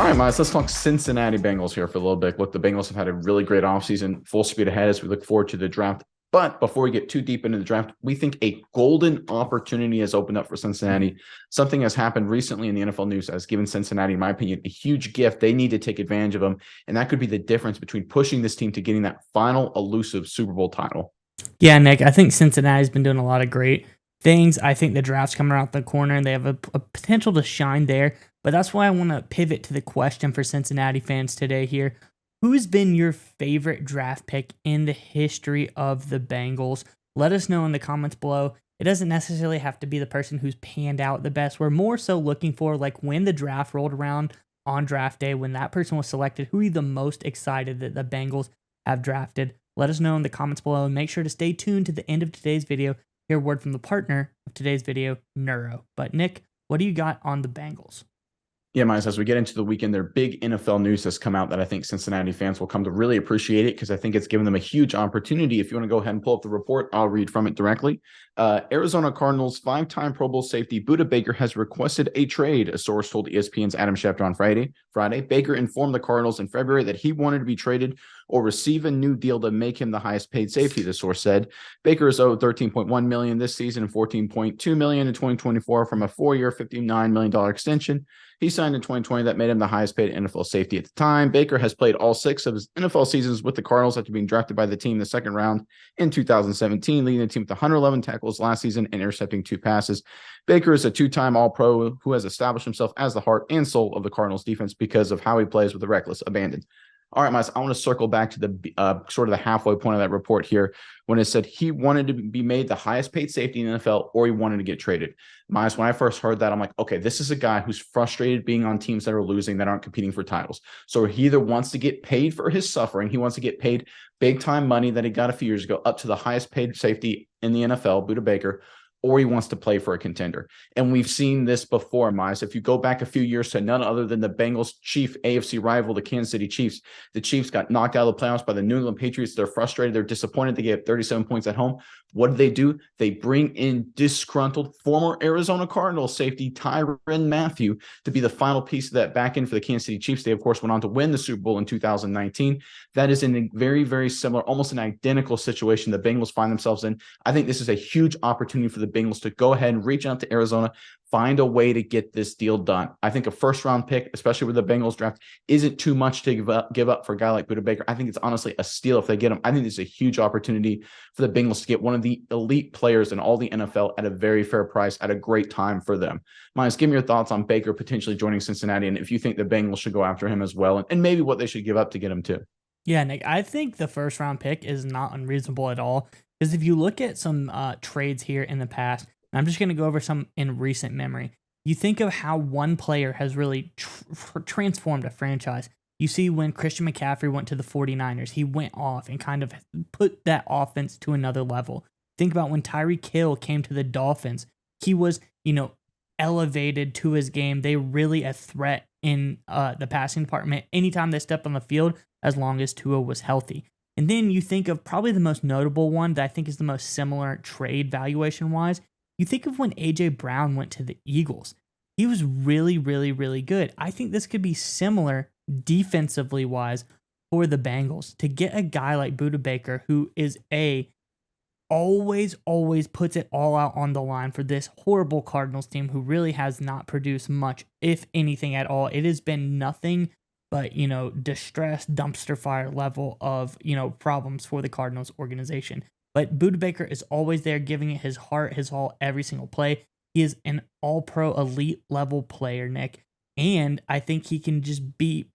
All right, Miles, let's talk Cincinnati Bengals here for a little bit. Look, the Bengals have had a really great offseason, full speed ahead as we look forward to the draft. But before we get too deep into the draft, we think a golden opportunity has opened up for Cincinnati. Something has happened recently in the NFL news that has given Cincinnati, in my opinion, a huge gift. They need to take advantage of them. And that could be the difference between pushing this team to getting that final elusive Super Bowl title. Yeah, Nick, I think Cincinnati's been doing a lot of great things. I think the draft's coming around the corner and they have a potential to shine there. But that's why I want to pivot to the question for Cincinnati fans today here. Who's been your favorite draft pick in the history of the Bengals? Let us know in the comments below. It doesn't necessarily have to be the person who's panned out the best. We're more so looking for, like, when the draft rolled around on draft day, when that person was selected, who are you the most excited that the Bengals have drafted? Let us know in the comments below, and make sure to stay tuned to the end of today's video. Hear a word from the partner of today's video, Neuro. But Nick, what do you got on the Bengals? Yeah, Miles, as we get into the weekend, their big NFL news has come out that I think Cincinnati fans will come to really appreciate it because I think it's given them a huge opportunity. If you want to go ahead and pull up the report, I'll read from it directly. Arizona Cardinals five-time Pro Bowl safety Budda Baker has requested a trade, a source told ESPN's Adam Schefter on Friday. Baker informed the Cardinals in February that he wanted to be traded or receive a new deal to make him the highest paid safety, the source said. Baker is owed $13.1 million this season and $14.2 million in 2024 from a 4-year, $59 million extension he signed in 2020 that made him the highest paid NFL safety at the time. Baker has played all 6 of his NFL seasons with the Cardinals after being drafted by the team in the second round in 2017, leading the team with 111 tackles last season and intercepting 2 passes. Baker is a 2-time All-Pro who has established himself as the heart and soul of the Cardinals defense because of how he plays with a reckless abandon. All right, Miles, I want to circle back to the sort of the halfway point of that report here when it said he wanted to be made the highest paid safety in the NFL or he wanted to get traded. Miles, when I first heard that, I'm like, okay, this is a guy who's frustrated being on teams that are losing, that aren't competing for titles. So he either wants to get paid for his suffering, he wants to get paid big time money that he got a few years ago, up to the highest paid safety in the NFL, Budda Baker, or he wants to play for a contender. And we've seen this before, Miles. If you go back a few years to none other than the Bengals' chief AFC rival, the Kansas City Chiefs, the Chiefs got knocked out of the playoffs by the New England Patriots. They're frustrated. They're disappointed. They gave 37 points at home. What do? They bring in disgruntled former Arizona Cardinals safety Tyrann Mathieu to be the final piece of that back end for the Kansas City Chiefs. They, of course, went on to win the Super Bowl in 2019. That is in a very, very similar, almost an identical situation the Bengals find themselves in. I think this is a huge opportunity for the Bengals to go ahead and reach out to Arizona, find a way to get this deal done. I think a first-round pick, especially with the Bengals draft, isn't too much to give up for a guy like Budda Baker. I think it's honestly a steal if they get him. I think this is a huge opportunity for the Bengals to get one of the elite players in all the NFL at a very fair price at a great time for them. Miles, give me your thoughts on Baker potentially joining Cincinnati and if you think the Bengals should go after him as well and maybe what they should give up to get him too. Yeah, Nick, I think the first round pick is not unreasonable at all. Because if you look at some trades here in the past, I'm just going to go over some in recent memory. You think of how one player has really transformed a franchise. You see when Christian McCaffrey went to the 49ers, he went off and kind of put that offense to another level. Think about when Tyreek Hill came to the Dolphins. He was, elevated to his game. They really a threat in the passing department anytime they stepped on the field, as long as Tua was healthy. And then you think of probably the most notable one that I think is the most similar trade valuation-wise. You think of when A.J. Brown went to the Eagles. He was really, really, really good. I think this could be similar defensively-wise for the Bengals to get a guy like Budda Baker who is always puts it all out on the line for this horrible Cardinals team who really has not produced much, if anything at all. It has been nothing but, distress, dumpster fire level of, problems for the Cardinals organization. But Budda Baker is always there giving it his heart, his all, every single play. He is an all-pro elite level player, Nick. And I think he can just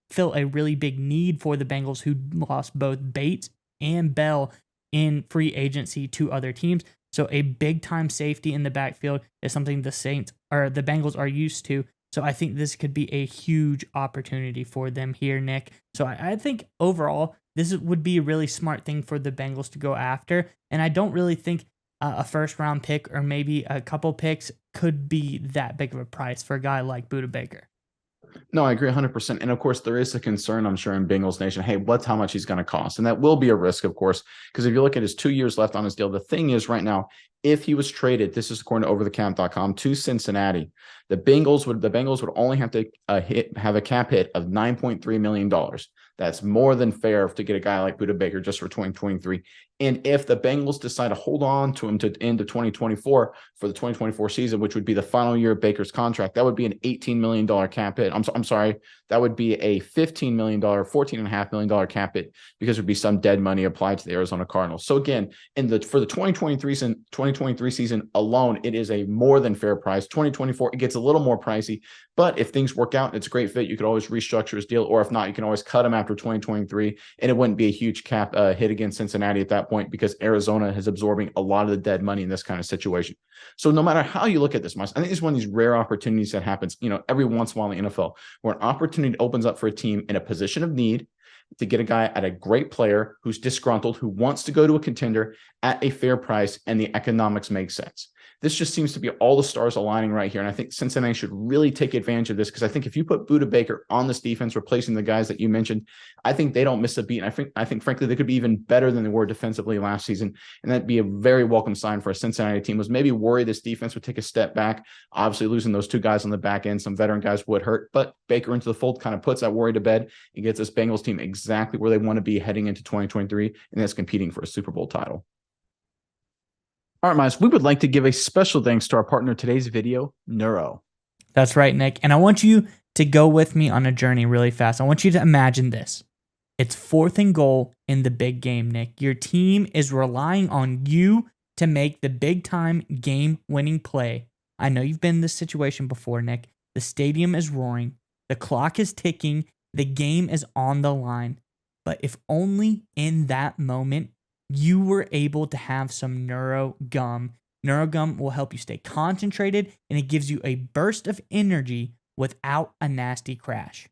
fill a really big need for the Bengals who lost both Bates and Bell in free agency to other teams. So a big-time safety in the backfield is something the Bengals are used to. So I think this could be a huge opportunity for them here, Nick. So I think overall, this would be a really smart thing for the Bengals to go after. And I don't really think a first-round pick or maybe a couple picks could be that big of a price for a guy like Budda Baker. No, I agree 100%. And of course, there is a concern, I'm sure, in Bengals Nation. Hey, what's how much he's going to cost? And that will be a risk, of course, because if you look at his 2 years left on his deal, the thing is right now, if he was traded, this is according to overthecap.com, to Cincinnati, the Bengals would only have to have a cap hit of $9.3 million. That's more than fair to get a guy like Budda Baker just for 2023. And if the Bengals decide to hold on to him to the end of 2024 for the 2024 season, which would be the final year of Baker's contract, that would be an $18 million cap hit. I'm sorry, that would be a $15 million, $14.5 million cap hit because there'd be some dead money applied to the Arizona Cardinals. So again, for the 2023 season alone, it is a more than fair price. 2024, it gets a little more pricey, but if things work out, it's a great fit. You could always restructure his deal, or if not, you can always cut him after 2023, and it wouldn't be a huge cap hit against Cincinnati at that point because Arizona is absorbing a lot of the dead money in this kind of situation. So no matter how you look at this, Miles, I think it's one of these rare opportunities that happens, every once in a while in the NFL, where an opportunity opens up for a team in a position of need to get a guy at a great player who's disgruntled, who wants to go to a contender at a fair price, and the economics make sense. This just seems to be all the stars aligning right here. And I think Cincinnati should really take advantage of this, because I think if you put Budda Baker on this defense, replacing the guys that you mentioned, I think they don't miss a beat. And I think frankly, they could be even better than they were defensively last season. And that'd be a very welcome sign for a Cincinnati team. Was maybe worried this defense would take a step back. Obviously, losing those two guys on the back end, some veteran guys, would hurt. But Baker into the fold kind of puts that worry to bed and gets this Bengals team exactly where they want to be heading into 2023, and that's competing for a Super Bowl title. All right, Miles, we would like to give a special thanks to our partner in today's video, Neuro. That's right, Nick. And I want you to go with me on a journey really fast. I want you to imagine this. It's 4th and goal in the big game, Nick. Your team is relying on you to make the big-time game-winning play. I know you've been in this situation before, Nick. The stadium is roaring. The clock is ticking. The game is on the line. But if only in that moment you were able to have some Neuro Gum. Neuro Gum will help you stay concentrated, and it gives you a burst of energy without a nasty crash.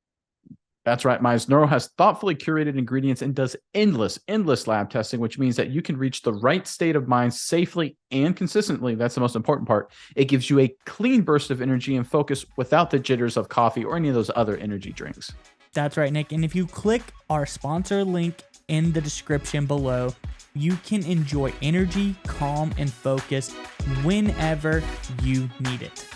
That's right, Miles. Neuro has thoughtfully curated ingredients and does endless lab testing, which means that you can reach the right state of mind safely and consistently. That's the most important part. It gives you a clean burst of energy and focus without the jitters of coffee or any of those other energy drinks. That's right, Nick. And if you click our sponsor link in the description below, you can enjoy energy, calm, and focus whenever you need it.